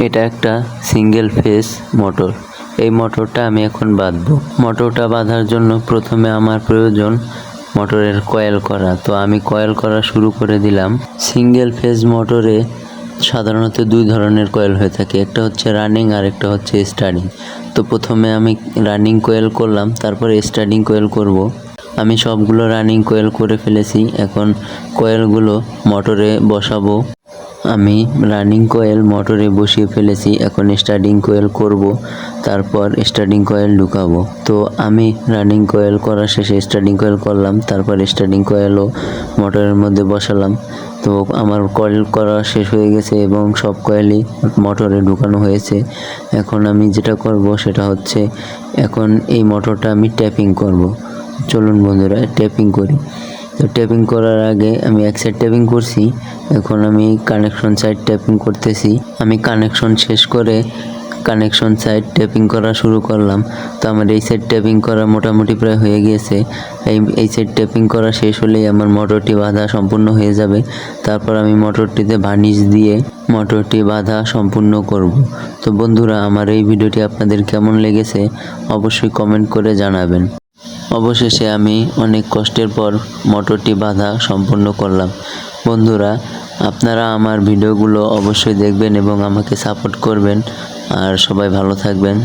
এটা একটা single phase motor. এই মোটরটা আমি এখন বাঁধবো। মোটরটা বাঁধার জন্য প্রথমে আমার প্রয়োজন মোটরের কয়েল করা। তো আমি কয়েল করা শুরু করে দিলাম। সিঙ্গেল ফেজ মোটরে সাধারণত দুই ধরনের কয়েল হয়ে থাকে, একটা হচ্ছে রানিং আর একটা হচ্ছে স্টার্টিং। তো প্রথমে আমি রানিং কয়েল করলাম, তারপরে স্টার্টিং কয়েল করব। আমি সবগুলো রানিং কয়েল করে ফেলেছি। এখন কয়েলগুলো মোটরে বসাবো। আমি রানিং কয়েল মোটরে বসিয়ে ফেলেছি, এখন স্টার্টিং কয়েল করব, তারপর স্টার্টিং কয়েল ঢুকাবো। তো আমি রানিং কয়েল করা শেষে স্টার্টিং কয়েল করলাম, তারপর স্টার্টিং কয়েলও মোটরের মধ্যে বসালাম। তো আমার কয়েল করা শেষ হয়ে গেছে এবং সব কয়েলই মোটরে ঢুকানো হয়েছে। এখন আমি যেটা করব সেটা হচ্ছে এখন এই মোটরটা আমি ট্যাপিং করব। চলুন বন্ধুরা ট্যাপিং করি। তো ট্যাপিং করার আগে আমি এক সাইড ট্যাপিং করছি, এখন আমি কানেকশন সাইড ট্যাপিং করতেছি। আমি কানেকশন শেষ করে কানেকশন সাইড ট্যাপিং করা শুরু করলাম। তো আমার এই সাইড ট্যাপিং করা মোটামুটি প্রায় হয়ে গিয়েছে। এই সাইড ট্যাপিং করা শেষ হলেই আমার মোটরটি বাঁধা সম্পূর্ণ হয়ে যাবে। তারপর আমি মোটরটিতে ভার্নিশ দিয়ে মোটরটি বাঁধা সম্পূর্ণ করব। তো বন্ধুরা, আমার এই ভিডিওটি আপনাদের কেমন লেগেছে অবশ্যই কমেন্ট করে জানাবেন। অবশেষে আমি অনেক কষ্টের পর মোটরটি বাঁধা সম্পূর্ণ করলাম। বন্ধুরা, আপনারা আমার ভিডিওগুলো অবশ্যই দেখবেন এবং আমাকে সাপোর্ট করবেন। আর সবাই ভালো থাকবেন।